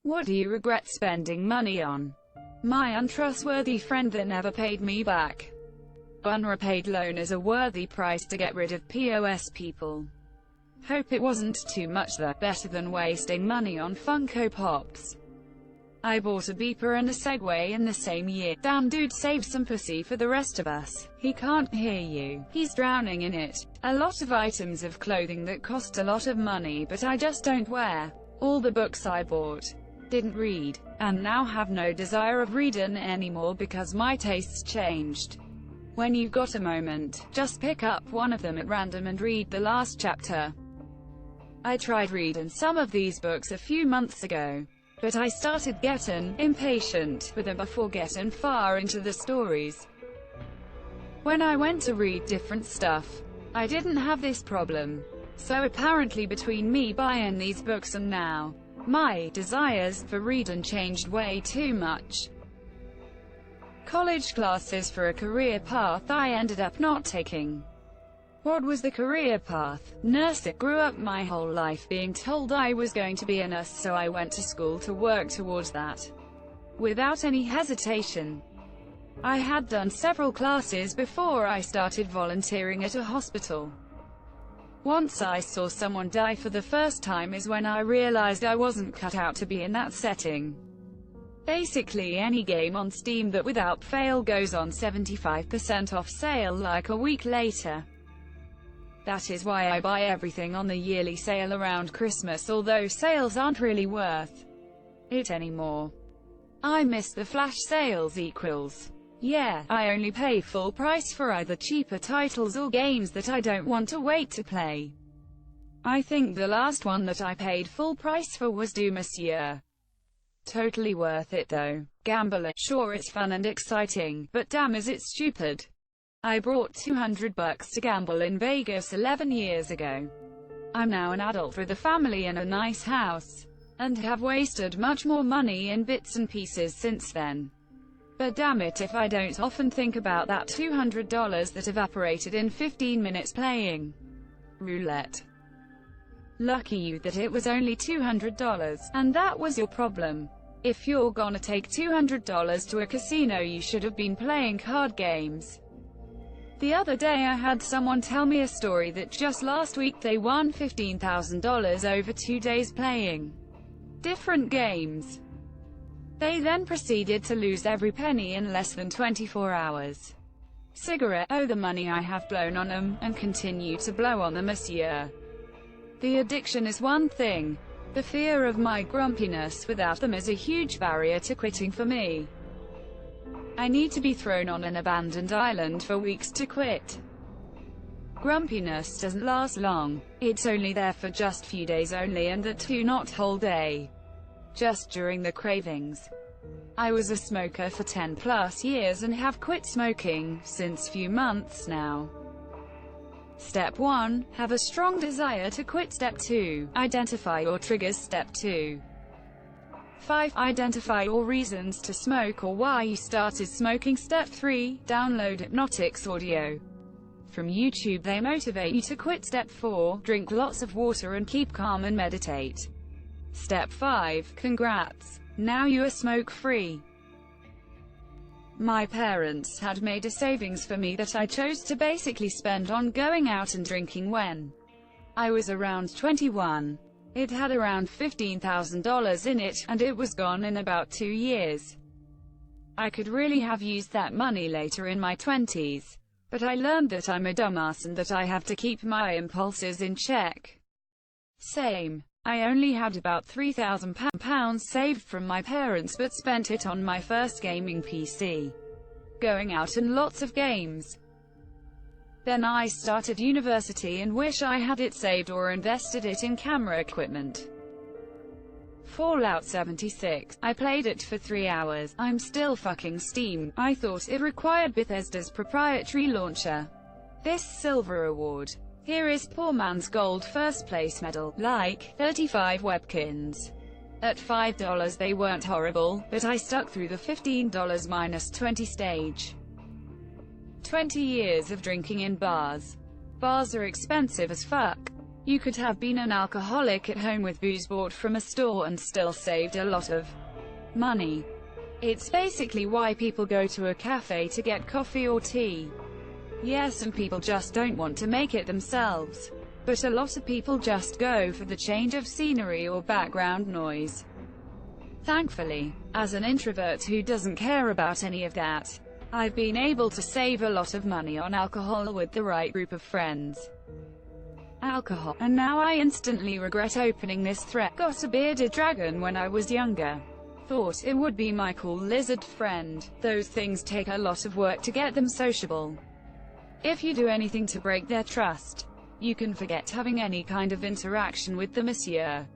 What do you regret spending money on? My untrustworthy friend that never paid me back. Unrepaid loan is a worthy price to get rid of POS people. Hope it wasn't too much though. Better than wasting money on Funko Pops. I bought a beeper and a Segway in the same year. Damn dude, save some pussy for the rest of us. He can't hear you. He's drowning in it. A lot of items of clothing that cost a lot of money but I just don't wear. All the books I bought, didn't read, and now have no desire of reading anymore because my tastes changed. When you've got a moment, just pick up one of them at random and read the last chapter. I tried reading some of these books a few months ago, but I started getting impatient with them before getting far into the stories. When I went to read different stuff, I didn't have this problem. So apparently between me buying these books and now, my desires for reading changed way too much. College classes for a career path I ended up not taking. What was the career path? Nurse. It grew up my whole life being told I was going to be a nurse, so I went to school to work towards that. Without any hesitation. I had done several classes before I started volunteering at a hospital. Once I saw someone die for the first time is when I realized I wasn't cut out to be in that setting. Basically any game on Steam that without fail goes on 75% off sale like a week later. That is why I buy everything on the yearly sale around Christmas, although sales aren't really worth it anymore. I miss the flash sales equals. Yeah, I only pay full price for either cheaper titles or games that I don't want to wait to play. I think the last one that I paid full price for was Do Monsieur. Totally worth it though. Gambling. Sure, it's fun and exciting, but damn is it stupid. I brought $200 to gamble in Vegas 11 years ago. I'm now an adult with a family and a nice house, and have wasted much more money in bits and pieces since then. But damn it if I don't often think about that $200 that evaporated in 15 minutes playing roulette. Lucky you that it was only $200, and that was your problem. If you're gonna take $200 to a casino, you should have been playing card games. The other day I had someone tell me a story that just last week they won $15,000 over 2 days playing different games. They then proceeded to lose every penny in less than 24 hours. Cigarette. Oh, the money I have blown on them, and continue to blow on them, monsieur. The addiction is one thing. The fear of my grumpiness without them is a huge barrier to quitting for me. I need to be thrown on an abandoned island for weeks to quit. Grumpiness doesn't last long. It's only there for just few days only, and that too not whole day. Just during the cravings. I was a smoker for 10+ years and have quit smoking since few months now. Step 1. Have a strong desire to quit. Step 2. Identify your triggers. Step 2. 5. Identify your reasons to smoke or why you started smoking. Step 3. Download hypnotics audio from YouTube. They motivate you to quit. Step 4. Drink lots of water and keep calm and meditate. Step 5. Congrats. Now you are smoke-free. My parents had made a savings for me that I chose to basically spend on going out and drinking when I was around 21. It had around $15,000 in it, and it was gone in about 2 years. I could really have used that money later in my 20s. But I learned that I'm a dumbass and that I have to keep my impulses in check. Same. I only had about £3,000 saved from my parents but spent it on my first gaming PC. Going out and lots of games. Then I started university and wish I had it saved or invested it in camera equipment. Fallout 76. I played it for 3 hours. I'm still fucking Steam. I thought it required Bethesda's proprietary launcher. This silver award. Here is poor man's gold first place medal, like 35 Webkins. At $5 they weren't horrible, but I stuck through the $15 minus 20 stage. 20 years of drinking in bars. Bars are expensive as fuck. You could have been an alcoholic at home with booze bought from a store and still saved a lot of money. It's basically why people go to a cafe to get coffee or tea. Yes, some people just don't want to make it themselves. But a lot of people just go for the change of scenery or background noise. Thankfully, as an introvert who doesn't care about any of that, I've been able to save a lot of money on alcohol with the right group of friends. Alcohol. And now I instantly regret opening this thread. Got a bearded dragon when I was younger. Thought it would be my cool lizard friend. Those things take a lot of work to get them sociable. If you do anything to break their trust, you can forget having any kind of interaction with the monsieur.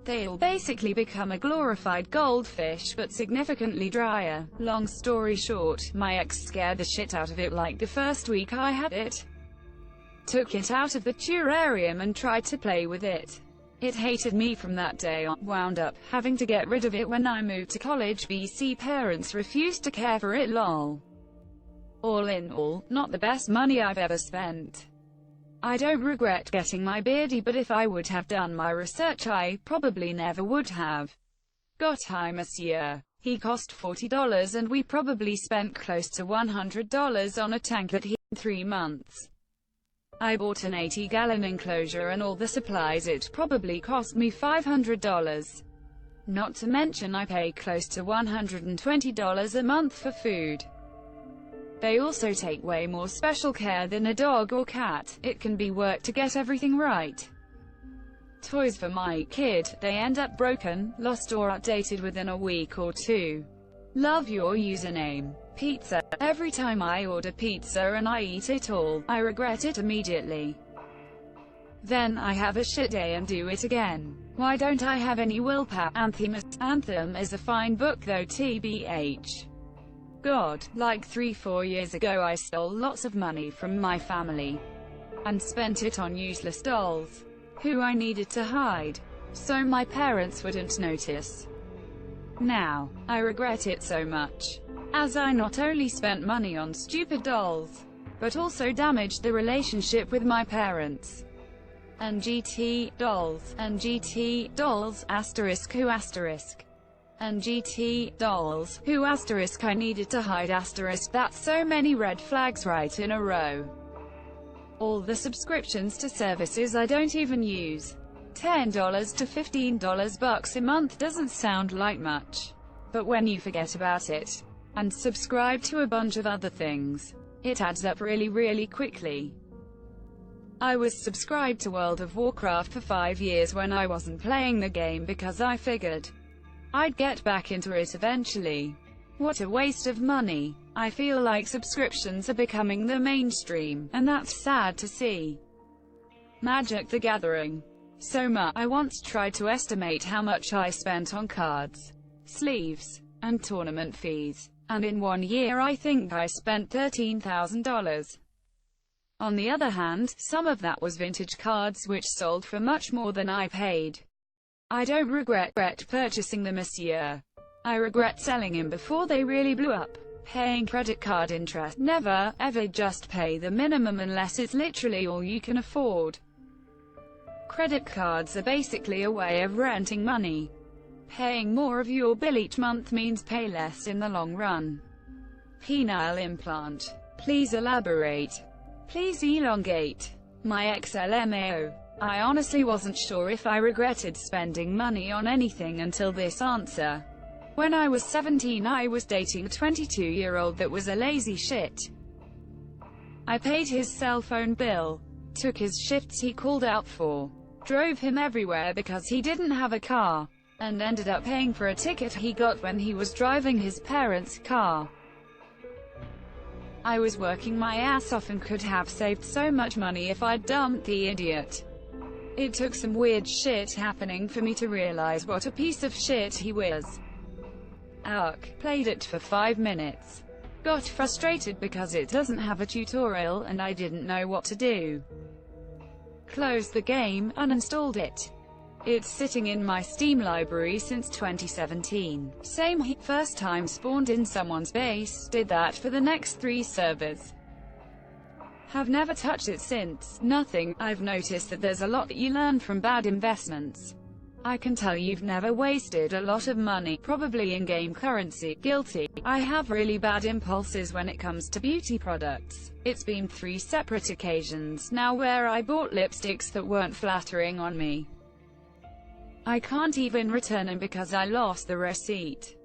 They'll basically become a glorified goldfish, but significantly drier. Long story short, my ex scared the shit out of it like the first week I had it. Took it out of the terrarium and tried to play with it. It hated me from that day on. Wound up having to get rid of it when I moved to college. BC parents refused to care for it. Lol. All in all, not the best money I've ever spent. I don't regret getting my beardy, but if I would have done my research I probably never would have. Got high monsieur. He cost $40 and we probably spent close to $100 on a tank that he in 3 months. I bought an 80-gallon enclosure and all the supplies. It probably cost me $500. Not to mention I pay close to $120 a month for food. They also take way more special care than a dog or cat. It can be work to get everything right. Toys for my kid, they end up broken, lost or outdated within a week or two. Love your username. Pizza. Every time I order pizza and I eat it all, I regret it immediately. Then I have a shit day and do it again. Why don't I have any willpower? Anthem is a fine book though, tbh. God, like 3-4 years ago I stole lots of money from my family and spent it on useless dolls who I needed to hide so my parents wouldn't notice. Now, I regret it so much, as I not only spent money on stupid dolls, but also damaged the relationship with my parents. And GT dolls, and GT dolls, asterisk who asterisk. And GT dolls, who asterisk I needed to hide asterisk. That's so many red flags right in a row. All the subscriptions to services I don't even use. $10 to $15 a month doesn't sound like much. But when you forget about it, and subscribe to a bunch of other things, it adds up really quickly. I was subscribed to World of Warcraft for 5 years when I wasn't playing the game because I figured I'd get back into it eventually. What a waste of money. I feel like subscriptions are becoming the mainstream, and that's sad to see. Magic the Gathering. So much. I once tried to estimate how much I spent on cards, sleeves, and tournament fees, and in 1 year I think I spent $13,000. On the other hand, some of that was vintage cards which sold for much more than I paid. I don't regret purchasing the monsieur. I regret selling him before they really blew up. Paying credit card interest. Never, ever just pay the minimum unless it's literally all you can afford. Credit cards are basically a way of renting money. Paying more of your bill each month means pay less in the long run. Penile implant. Please elaborate. Please elongate. My XLMAO. I honestly wasn't sure if I regretted spending money on anything until this answer. When I was 17 I was dating a 22-year-old that was a lazy shit. I paid his cell phone bill, took his shifts he called out for, drove him everywhere because he didn't have a car, and ended up paying for a ticket he got when he was driving his parents' car. I was working my ass off and could have saved so much money if I'd dumped the idiot. It took some weird shit happening for me to realize what a piece of shit he was. Played it for 5 minutes. Got frustrated because it doesn't have a tutorial and I didn't know what to do. Closed the game, uninstalled it. It's sitting in my Steam library since 2017. Same first time spawned in someone's base, did that for the next 3 servers. Have never touched it since. Nothing. I've noticed that there's a lot that you learn from bad investments. I can tell you've never wasted a lot of money, probably in-game currency. Guilty. I have really bad impulses when it comes to beauty products. It's been 3 separate occasions now where I bought lipsticks that weren't flattering on me. I can't even return them because I lost the receipt.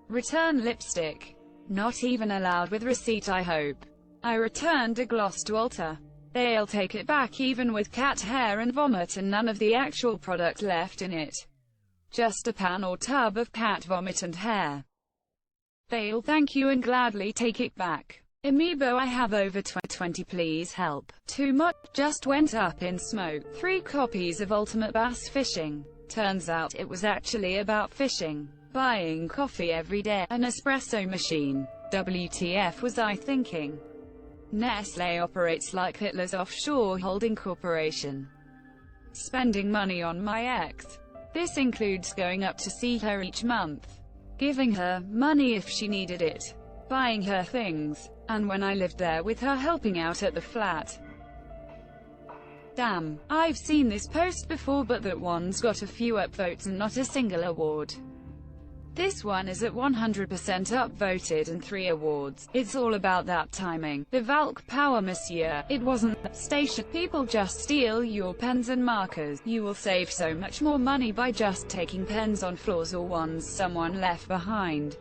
Return lipstick. Not even allowed with receipt, I hope. I returned a gloss to Ulta. They'll take it back even with cat hair and vomit and none of the actual product left in it. Just a pan or tub of cat vomit and hair. They'll thank you and gladly take it back. Amiibo, I have over 20, please help. Too much, just went up in smoke. 3 copies of Ultimate Bass Fishing. Turns out it was actually about fishing. Buying coffee every day. An espresso machine. WTF was I thinking? Nestle operates like Hitler's offshore holding corporation. Spending money on my ex. This includes going up to see her each month, giving her money if she needed it, buying her things, and when I lived there with her helping out at the flat. Damn, I've seen this post before, but that one's got a few upvotes and not a single award. This one is at 100% upvoted and 3 awards. It's all about that timing. The Valk power, monsieur. It wasn't that station. People just steal your pens and markers. You will save so much more money by just taking pens on floors or ones someone left behind.